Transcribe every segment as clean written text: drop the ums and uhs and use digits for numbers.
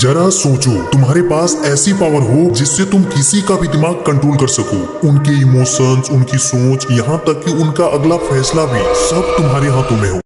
जरा सोचो, तुम्हारे पास ऐसी पावर हो जिससे तुम किसी का भी दिमाग कंट्रोल कर सको, उनके इमोशंस, उनकी सोच, यहाँ तक कि उनका अगला फैसला भी सब तुम्हारे हाथों में हो।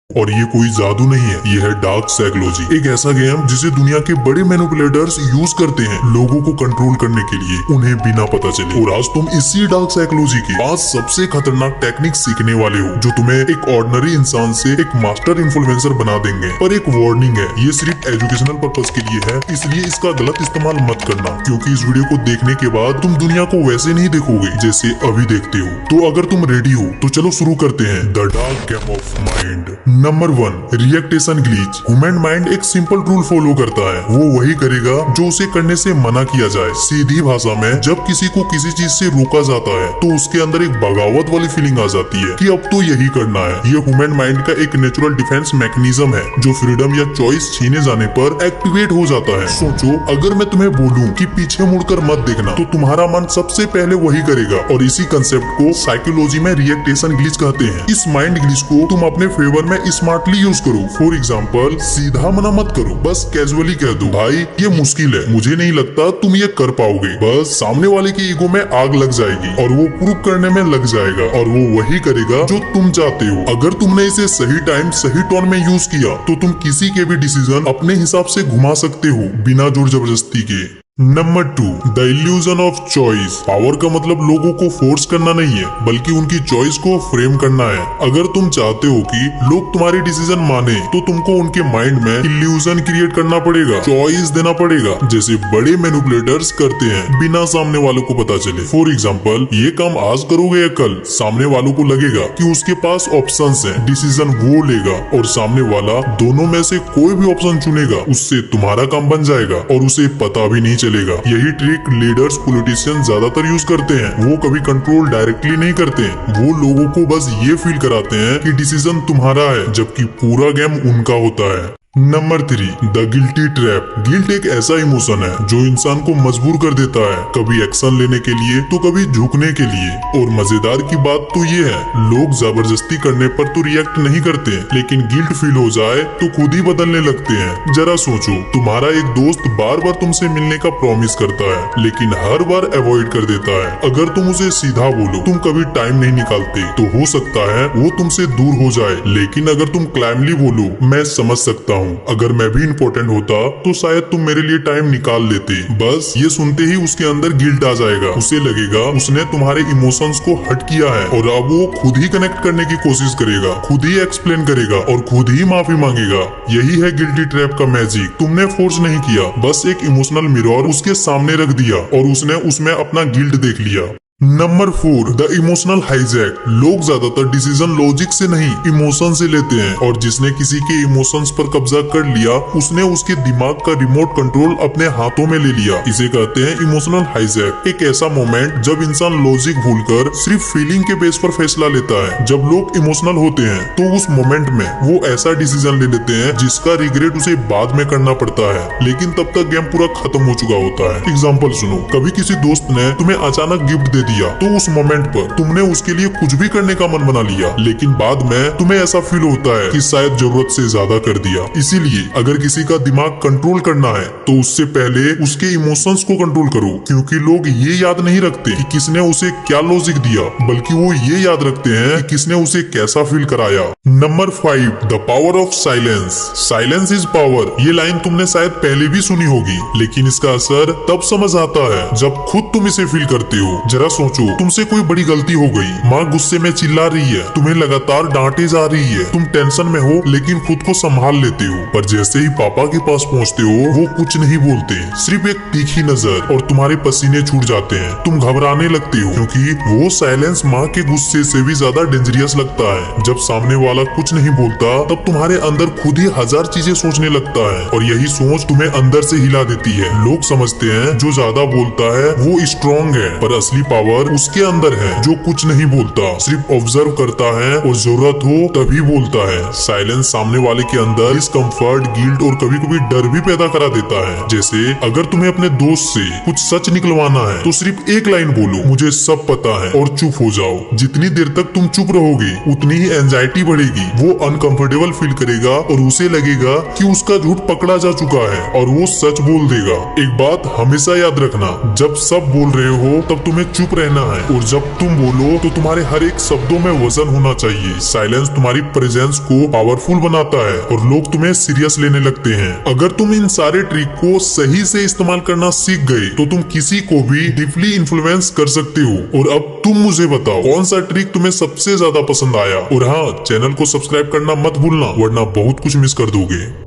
और ये कोई जादू नहीं है, ये है डार्क साइकोलॉजी, एक ऐसा गेम जिसे दुनिया के बड़े मैनिपुलेटर्स यूज करते हैं लोगों को कंट्रोल करने के लिए, उन्हें बिना पता चले। और आज तुम इसी डार्क साइकोलॉजी की 5 सबसे खतरनाक टेक्निक सीखने वाले हो जो तुम्हें एक ऑर्डिनरी इंसान से एक मास्टर इन्फ्लुएंसर बना देंगे। पर एक वार्निंग है, ये सिर्फ एजुकेशनल पर्पस के लिए है, इसलिए इसका गलत इस्तेमाल मत करना, क्योंकि इस वीडियो को देखने के बाद तुम दुनिया को वैसे नहीं देखोगे जैसे अभी देखते हो। तो अगर तुम रेडी हो तो चलो शुरू करते हैं the dark game of mind. Number 1, reaction glitch. Human mind एक सिंपल रूल फॉलो करता है, वो वही करेगा जो उसे करने से मना किया जाए। सीधी भाषा में, जब किसी को किसी चीज से रोका जाता है तो उसके अंदर एक बगावत वाली फीलिंग आ जाती है कि अब तो यही करना है। ये ह्यूमन माइंड का एक नेचुरल डिफेंस मैकेनिज्म है जो फ्रीडम या चॉइस छीने जाने पर एक्टिवेट हो जाता है। सोचो, अगर मैं तुम्हें बोलूं कि पीछे मुड़कर मत देखना, तो तुम्हारा मन सबसे पहले वही करेगा। और इसी कंसेप्ट को साइकोलॉजी में रिएक्टेशन ग्लिच कहते हैं। इस माइंड ग्लिच को तुम अपने फेवर में स्मार्टली यूज करो। फॉर एग्जाम्पल, सीधा मना मत करो, बस कैजुअली कह दो, भाई ये मुश्किल है, मुझे नहीं लगता तुम ये कर पाओगे। बस सामने वाले के ईगो में आग लग जाएगी और वो प्रूव करने में लग जाएगा और वो वही करेगा जो तुम चाहते हो। अगर तुमने इसे सही टाइम सही टोन में यूज किया तो तुम किसी के भी डिसीजन अपने हिसाब से घुमा सकते हो बिना जोर जबरदस्ती के। Number 2, the illusion of choice. Power का मतलब लोगों को फोर्स करना नहीं है, बल्कि उनकी चॉइस को फ्रेम करना है। अगर तुम चाहते हो कि लोग तुम्हारी डिसीजन माने, तो तुमको उनके माइंड में इल्यूजन क्रिएट करना पड़ेगा, चॉइस देना पड़ेगा, जैसे बड़े मैनिपुलेटर्स करते हैं बिना सामने वालों को पता चले। फॉर एग्जाम्पल, ये काम आज करोगे या कल, सामने वालों को लगेगा कि उसके पास ऑप्शंस हैं, डिसीजन वो लेगा और सामने वाला दोनों में से कोई भी ऑप्शन चुनेगा, उससे तुम्हारा काम बन जाएगा और उसे पता भी नहीं चलेगा। यही ट्रिक लीडर्स, पॉलिटिशियन ज्यादातर यूज करते हैं। वो कभी कंट्रोल डायरेक्टली नहीं करते, वो लोगों को बस ये फील कराते हैं कि डिसीजन तुम्हारा है, जबकि पूरा गेम उनका होता है। Number 3, the guilty trap. Guilt एक ऐसा इमोशन है जो इंसान को मजबूर कर देता है, कभी एक्शन लेने के लिए तो कभी झुकने के लिए। और मजेदार की बात तो ये है, लोग जबरदस्ती करने पर तो रिएक्ट नहीं करते, लेकिन गिल्ट फील हो जाए तो खुद ही बदलने लगते हैं। जरा सोचो, तुम्हारा एक दोस्त बार बार तुमसे मिलने का प्रॉमिस करता है, लेकिन हर बार अवॉइड कर देता है। अगर तुम उसे सीधा बोलो तुम कभी टाइम नहीं निकालते, तो हो सकता है वो तुमसे दूर हो जाए। लेकिन अगर तुम क्लाइमली बोलो, मैं समझ सकता हूँ, अगर मैं भी इम्पोर्टेंट होता तो शायद तुम मेरे लिए टाइम निकाल लेते। बस ये सुनते ही उसके अंदर गिल्ट आ जाएगा, उसे लगेगा उसने तुम्हारे इमोशंस को हर्ट किया है और अब वो खुद ही कनेक्ट करने की कोशिश करेगा, खुद ही एक्सप्लेन करेगा और खुद ही माफी मांगेगा। यही है गिल्टी ट्रैप का मैजिक। तुमने फोर्स नहीं किया, बस एक इमोशनल मिरर उसके सामने रख दिया और उसने उसमें अपना गिल्ट देख लिया। Number 4, the emotional hijack. लोग ज्यादातर डिसीजन लॉजिक से नहीं, इमोशन से लेते हैं, और जिसने किसी के इमोशंस पर कब्जा कर लिया, उसने उसके दिमाग का रिमोट कंट्रोल अपने हाथों में ले लिया। इसे कहते हैं इमोशनल हाईजैक। एक ऐसा मोमेंट जब इंसान लॉजिक भूलकर सिर्फ फीलिंग के बेस पर फैसला लेता है। जब लोग इमोशनल होते हैं तो उस मोमेंट में वो ऐसा डिसीजन ले लेते हैं जिसका रिग्रेट उसे बाद में करना पड़ता है, लेकिन तब तक गेम पूरा खत्म हो चुका होता है। एग्जाम्पल सुनो, कभी किसी दोस्त ने तुम्हें अचानक गिफ्ट दे दिया, तो उस मोमेंट पर तुमने उसके लिए कुछ भी करने का मन बना लिया, लेकिन बाद में तुम्हें ऐसा फील होता है कि शायद जरूरत से ज्यादा कर दिया। इसीलिए अगर किसी का दिमाग कंट्रोल करना है तो उससे पहले उसके इमोशंस को कंट्रोल करो, क्योंकि लोग ये याद नहीं रखते कि किसने उसे क्या लॉजिक दिया, बल्कि वो ये याद रखते हैं कि किसने उसे कैसा फील कराया। Number 5, the power of silence. Silence is power. ये लाइन तुमने शायद पहले भी सुनी होगी, लेकिन इसका असर तब समझ आता है जब खुद तुम इसे फील करते हो। जरा सोचो, तुमसे कोई बड़ी गलती हो गई, माँ गुस्से में चिल्ला रही है, तुम्हें लगातार डांटे जा रही है, तुम टेंशन में हो लेकिन खुद को संभाल लेते हो, पर जैसे ही पापा के पास पहुँचते हो वो कुछ नहीं बोलते, सिर्फ एक तीखी नजर और तुम्हारे पसीने छूट जाते हैं। तुम घबराने लगते हो क्योंकि वो साइलेंस माँ के गुस्से से भी ज्यादा डेंजरियस लगता है। जब सामने वाला कुछ नहीं बोलता तब तुम्हारे अंदर खुद ही हजार चीजें सोचने लगता है और यही सोच तुम्हें अंदर से हिला देती है। लोग समझते हैं जो ज्यादा बोलता है वो स्ट्रॉन्ग है, पर असली पावर पावर उसके अंदर है, जो कुछ नहीं बोलता, सिर्फ ऑब्जर्व करता है और जरूरत हो तभी बोलता है। साइलेंस सामने वाले के अंदर डिस्कम्फर्ट, गिल्ट और कभी कभी डर भी पैदा करा देता है। जैसे अगर तुम्हें अपने दोस्त से कुछ सच निकलवाना है तो सिर्फ एक लाइन बोलो, मुझे सब पता है, और चुप हो जाओ। जितनी देर तक तुम चुप रहोगे उतनी ही एंजाइटी बढ़ेगी। वो अनकंफर्टेबल फील करेगा और उसे लगेगा कि उसका झूठ पकड़ा जा चुका है और वो सच बोल देगा। एक बात हमेशा याद रखना, जब सब बोल रहे हो तब तुम्हें चुप रहना है, और जब तुम बोलो तो तुम्हारे हर एक शब्दों में वजन होना चाहिए। साइलेंस तुम्हारी प्रेजेंस को पावरफुल बनाता है और लोग तुम्हें सीरियस लेने लगते हैं। अगर तुम इन सारे ट्रिक को सही से इस्तेमाल करना सीख गए तो तुम किसी को भी डीपली इन्फ्लुएंस कर सकते हो। और अब तुम मुझे बताओ कौन सा ट्रिक तुम्हें सबसे ज्यादा पसंद आया, और हाँ, चैनल को सब्सक्राइब करना मत भूलना वरना बहुत कुछ मिस कर दोगे।